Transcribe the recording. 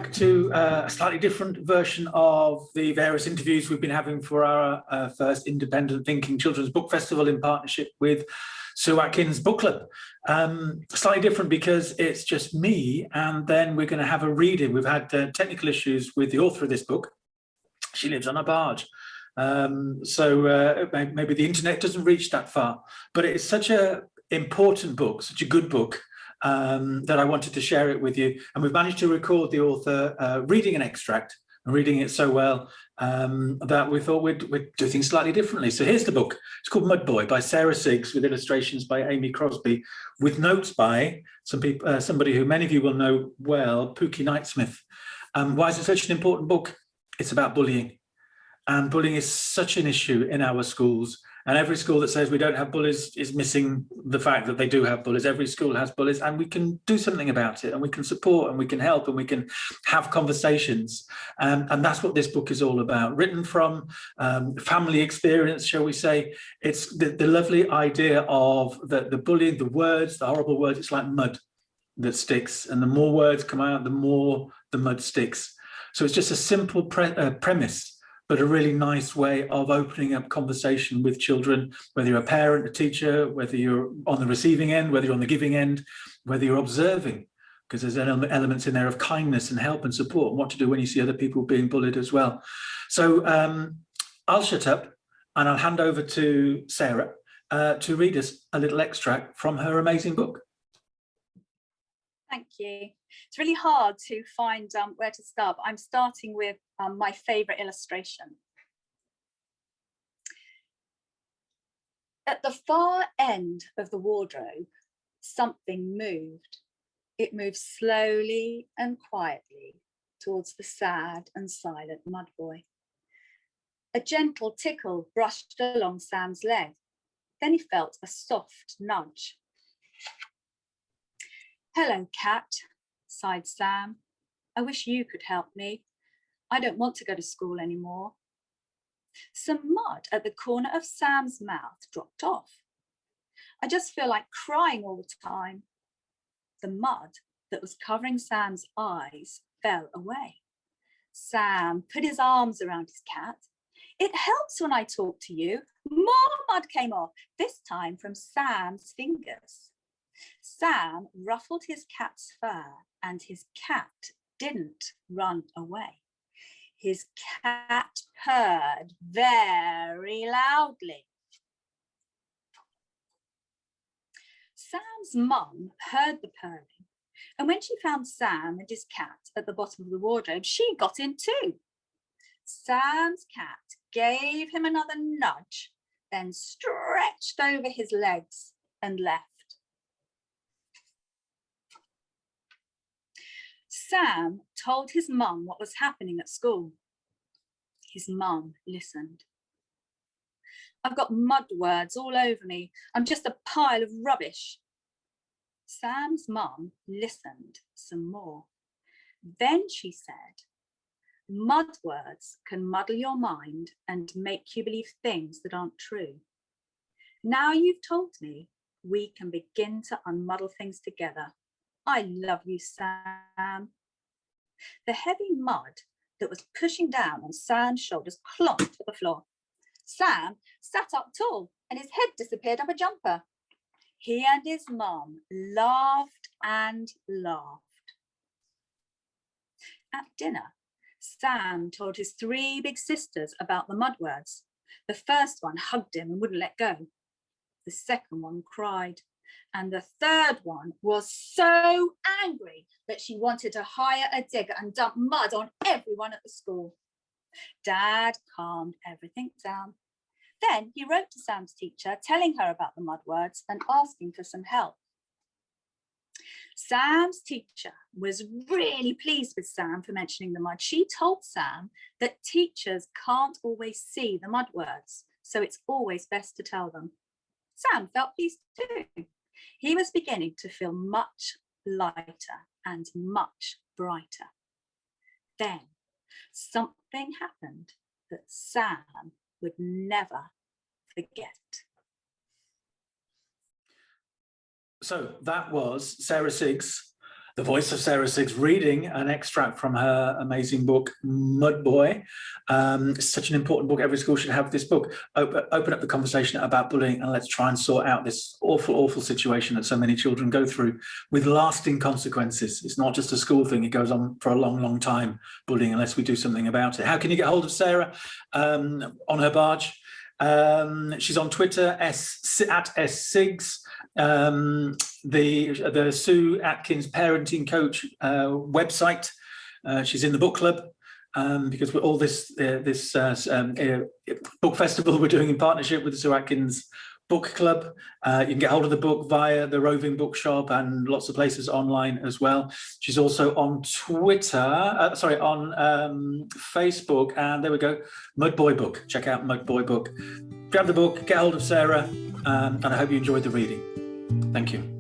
back to a slightly different version of the various interviews we've been having for our first Independent Thinking Children's Book Festival in partnership with Sue Atkins Book Club. Slightly different because it's just me, and then we're going to have a reading. We've had technical issues with the author of this book. She lives on a barge, so maybe the internet doesn't reach that far, but it is such an important book, such a good book, that I wanted to share it with you. And we've managed to record the author reading an extract and reading it so well that we thought we'd do things slightly differently. So here's the book. It's called Mud Boy by Sarah Siggs, with illustrations by Amy Crosby, with notes by somebody who many of you will know well, Pookie Knightsmith. Why is it such an important book? It's about bullying. And bullying is such an issue in our schools. And every school that says we don't have bullies is missing the fact that they do have bullies. Every school has bullies, and we can do something about it, and we can support, and we can help, and we can have conversations. And that's what this book is all about. Written from family experience, shall we say. It's the lovely idea of the bullying, the words, the horrible words. It's like mud that sticks, and the more words come out, the more the mud sticks. So it's just a simple premise, but a really nice way of opening up conversation with children, whether you're a parent, a teacher, whether you're on the receiving end, whether you're on the giving end, whether you're observing, because there's elements in there of kindness and help and support, and what to do when you see other people being bullied as well. So I'll shut up and I'll hand over to Sarah to read us a little extract from her amazing book. Thank you. It's really hard to find where to start, but I'm starting with my favourite illustration. At the far end of the wardrobe, something moved. It moved slowly and quietly towards the sad and silent mud boy. A gentle tickle brushed along Sam's leg. Then he felt a soft nudge. "Hello, cat," sighed Sam. "I wish you could help me. I don't want to go to school anymore." Some mud at the corner of Sam's mouth dropped off. "I just feel like crying all the time." The mud that was covering Sam's eyes fell away. Sam put his arms around his cat. "It helps when I talk to you." More mud came off, this time from Sam's fingers. Sam ruffled his cat's fur, and his cat didn't run away. His cat purred very loudly. Sam's mum heard the purring, and when she found Sam and his cat at the bottom of the wardrobe, she got in too. Sam's cat gave him another nudge, then stretched over his legs and left. Sam told his mum what was happening at school. His mum listened. "I've got mud words all over me. I'm just a pile of rubbish." Sam's mum listened some more. Then she said, "Mud words can muddle your mind and make you believe things that aren't true. Now you've told me, we can begin to unmuddle things together. I love you, Sam." The heavy mud that was pushing down on Sam's shoulders clomped to the floor. Sam sat up tall and his head disappeared up a jumper. He and his mum laughed and laughed. At dinner, Sam told his three big sisters about the mud words. The first one hugged him and wouldn't let go. The second one cried. And the third one was so angry that she wanted to hire a digger and dump mud on everyone at the school. Dad calmed everything down. Then he wrote to Sam's teacher, telling her about the mud words and asking for some help. Sam's teacher was really pleased with Sam for mentioning the mud. She told Sam that teachers can't always see the mud words, so it's always best to tell them. Sam felt pleased too. He was beginning to feel much lighter and much brighter. Then something happened that Sam would never forget. So that was Sarah Siggs the voice of Sarah Siggs reading an extract from her amazing book, Mud Boy. It's such an important book. Every school should have this book. Open up the conversation about bullying, and let's try and sort out this awful, awful situation that so many children go through with lasting consequences. It's not just a school thing. It goes on for a long, long time, bullying, unless we do something about it. How can you get hold of Sarah? On her barge. She's on Twitter, at @SSiggs. The Sue Atkins Parenting Coach website. She's in the book club, because we're all this book festival we're doing in partnership with the Sue Atkins Book Club. You can get hold of the book via the Roving Bookshop and lots of places online as well. She's also on Twitter, on Facebook, and there we go, Mud Boy Book. Check out Mud Boy Book. Grab the book, get hold of Sarah, and I hope you enjoyed the reading. Thank you.